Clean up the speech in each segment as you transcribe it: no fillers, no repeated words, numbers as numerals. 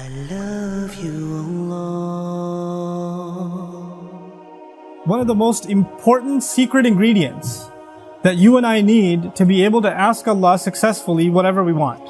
I love you, Allah. One of the most important secret ingredients that you and I need to be able to ask Allah successfully whatever we want.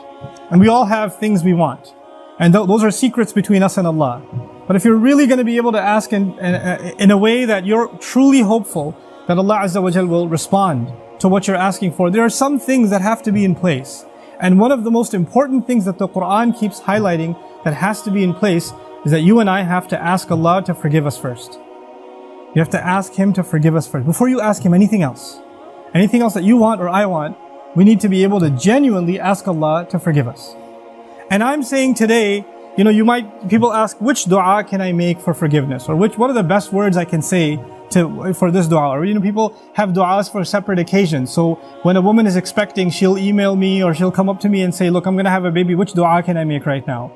And we all have things we want. And those are secrets between us and Allah. But if you're really going to be able to ask in a way that you're truly hopeful that Allah Azza wa Jal will respond to what you're asking for, there are some things that have to be in place. And one of the most important things that the Quran keeps highlighting that has to be in place is that you and I have to ask Allah to forgive us first. You have to ask Him to forgive us first. Before you ask Him anything else that you want or I want, we need to be able to genuinely ask Allah to forgive us. And I'm saying today, people ask, which dua can I make for forgiveness? Or what are the best words I can say for this dua? Or people have duas for separate occasions. So when a woman is expecting, she'll email me or she'll come up to me and say, look, I'm going to have a baby. Which dua can I make right now?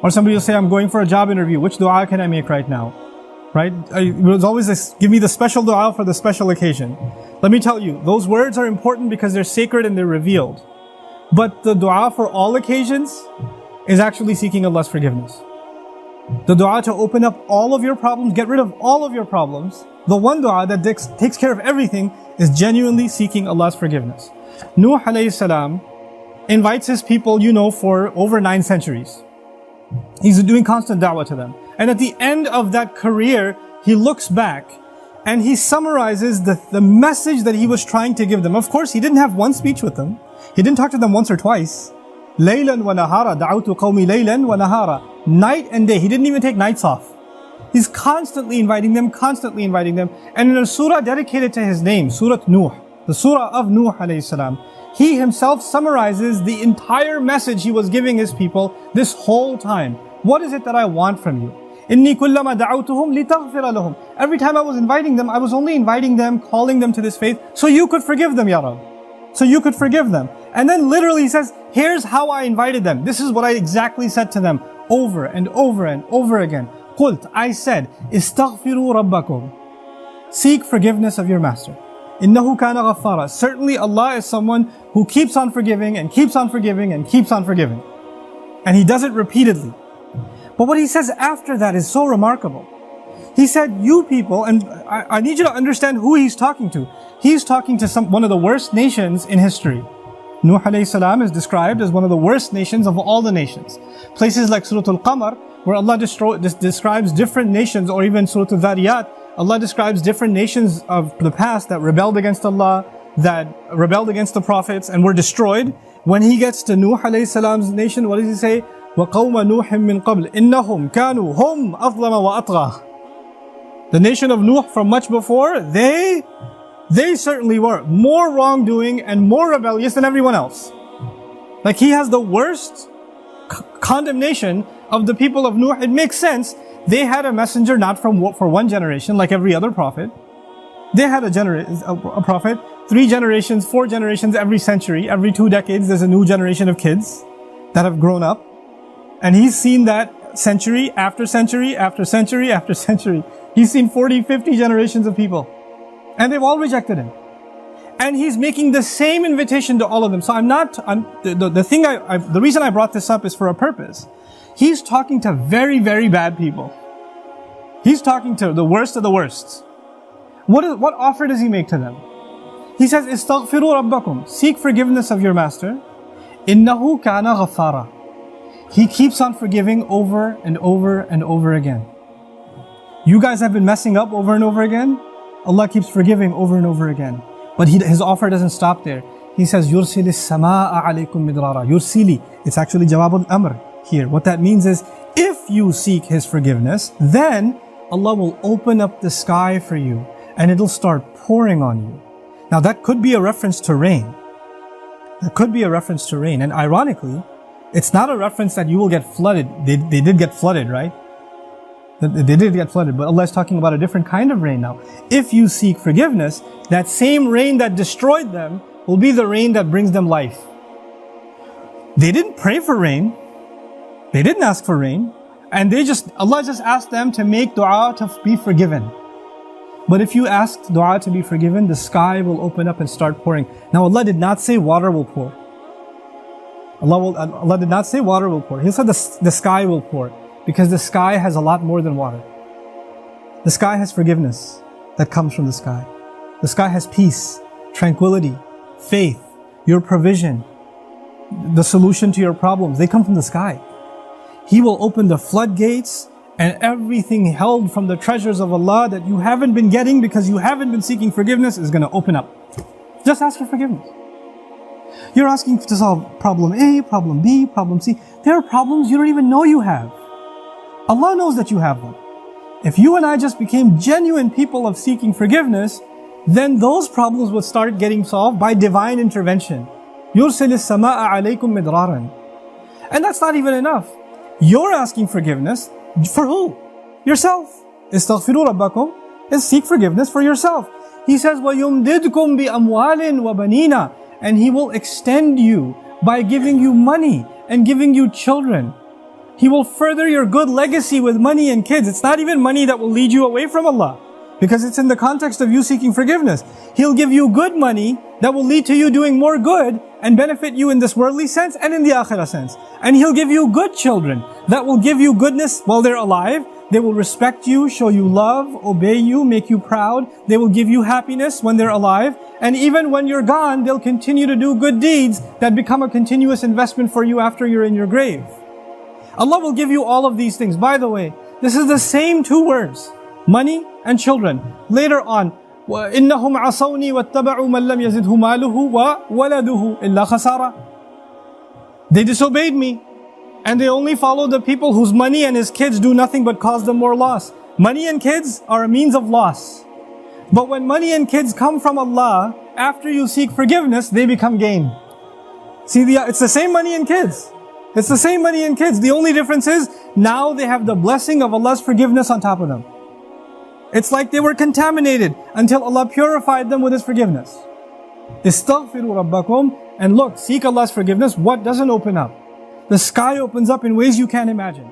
Or somebody will say, I'm going for a job interview. Which dua can I make right now? Right? There's always this, give me the special dua for the special occasion. Let me tell you, those words are important because they're sacred and they're revealed. But the dua for all occasions is actually seeking Allah's forgiveness. The dua to open up all of your problems, get rid of all of your problems. The one dua that takes care of everything is genuinely seeking Allah's forgiveness. Nuh alayhi salam invites his people, for over 9 centuries. He's doing constant da'wah to them. And at the end of that career, he looks back and he summarizes the message that he was trying to give them. Of course, he didn't have one speech with them. He didn't talk to them once or twice. Laylan wa nahara, da'awtu qawmi laylan wa nahara. Night and day. He didn't even take nights off. He's constantly inviting them. And in a surah dedicated to his name, Surah Nuh, the surah of Nuh alayhi salam, he himself summarizes the entire message he was giving his people this whole time. What is it that I want from you? Inni kullama da'awtuhum litaghfira lahum. Every time I was inviting them, I was only inviting them, calling them to this faith, so you could forgive them, Ya Rabb. So you could forgive them. And then literally he says, here's how I invited them. This is what I exactly said to them over and over and over again. Qult, I said, istaghfiru rabbakum. Seek forgiveness of your master. Innahu kana ghaffara. Certainly Allah is someone who keeps on forgiving and keeps on forgiving and keeps on forgiving. And He does it repeatedly. But what He says after that is so remarkable. He said, you people, and I need you to understand who He's talking to. He's talking to one of the worst nations in history. Nuh alayhi salam is described as one of the worst nations of all the nations. Places like Surah Al-Qamar, where Allah describes different nations, or even Surah Al-Dhariyat, Allah describes different nations of the past that rebelled against Allah, that rebelled against the prophets and were destroyed. When He gets to Nuh alayhi salam's nation, what does He say? وَقَوْمَ نُوحٍ مِّن قَبْلِ إِنَّهُمْ كَانُوا هُمْ أَظْلَمَ وَأَطْغَى. The nation of Nuh from much before, they certainly were more wrongdoing and more rebellious than everyone else. Like He has the worst condemnation of the people of Nuh. It makes sense. They had a messenger not for one generation like every other prophet. They had a prophet 3 generations, 4 generations every century. Every 2 decades there's a new generation of kids that have grown up. And he's seen that century after century after century after century. He's seen 40, 50 generations of people. And they've all rejected Him. And He's making the same invitation to all of them. So the reason I brought this up is for a purpose. He's talking to very, very bad people. He's talking to the worst of the worst. What offer does He make to them? He says, istaghfiru rabbakum. Seek forgiveness of your master. Innahu kana ghaffara. He keeps on forgiving over and over and over again. You guys have been messing up over and over again. Allah keeps forgiving over and over again. But His offer doesn't stop there. He says, يُرْسِلِ السَّمَاءَ عَلَيْكُمْ مِدْرَارًا. Yursili. It's actually Jawab al-Amr here. What that means is, if you seek His forgiveness, then Allah will open up the sky for you and it'll start pouring on you. Now that could be a reference to rain. And ironically, it's not a reference that you will get flooded. They did get flooded, right? They did get flooded, but Allah is talking about a different kind of rain now. If you seek forgiveness, that same rain that destroyed them will be the rain that brings them life. They didn't pray for rain. They didn't ask for rain. And Allah just asked them to make dua to be forgiven. But if you ask dua to be forgiven, the sky will open up and start pouring. Now Allah did not say water will pour. Allah did not say water will pour. He said the sky will pour, because the sky has a lot more than water. The sky has forgiveness that comes from the sky. The sky has peace, tranquility, faith, your provision, the solution to your problems. They come from the sky. He will open the floodgates, and everything held from the treasures of Allah that you haven't been getting because you haven't been seeking forgiveness is going to open up. Just ask for forgiveness. You're asking to solve problem A, problem B, problem C. There are problems you don't even know you have. Allah knows that you have them. If you and I just became genuine people of seeking forgiveness, then those problems would start getting solved by divine intervention. يُرْسِلِ السَّمَاءَ عَلَيْكُمْ مِدْرَارًا. And that's not even enough. You're asking forgiveness for who? Yourself. اسْتَغْفِرُوا رَبَّكُمْ is seek forgiveness for yourself. He says, وَيُمْدِدْكُمْ بِأَمْوَالٍ وَبَنِينَ. And He will extend you by giving you money and giving you children. He will further your good legacy with money and kids. It's not even money that will lead you away from Allah, because it's in the context of you seeking forgiveness. He'll give you good money that will lead to you doing more good and benefit you in this worldly sense and in the akhirah sense. And He'll give you good children that will give you goodness while they're alive. They will respect you, show you love, obey you, make you proud. They will give you happiness when they're alive. And even when you're gone, they'll continue to do good deeds that become a continuous investment for you after you're in your grave. Allah will give you all of these things. By the way, this is the same two words, money and children. Later on, وَإِنَّهُمْ عَصَوْنِي وَاتَّبَعُوا مَنْ لَمْ يَزِدْهُ مَالُهُ وَوَلَدُهُ إِلَّا خَسَارًا. They disobeyed me, and they only followed the people whose money and his kids do nothing but cause them more loss. Money and kids are a means of loss. But when money and kids come from Allah, after you seek forgiveness, they become gain. See, it's the same money and kids. It's the same money and kids. The only difference is, now they have the blessing of Allah's forgiveness on top of them. It's like they were contaminated until Allah purified them with His forgiveness. Istaghfiru rabbakum. And look, seek Allah's forgiveness. What doesn't open up? The sky opens up in ways you can't imagine.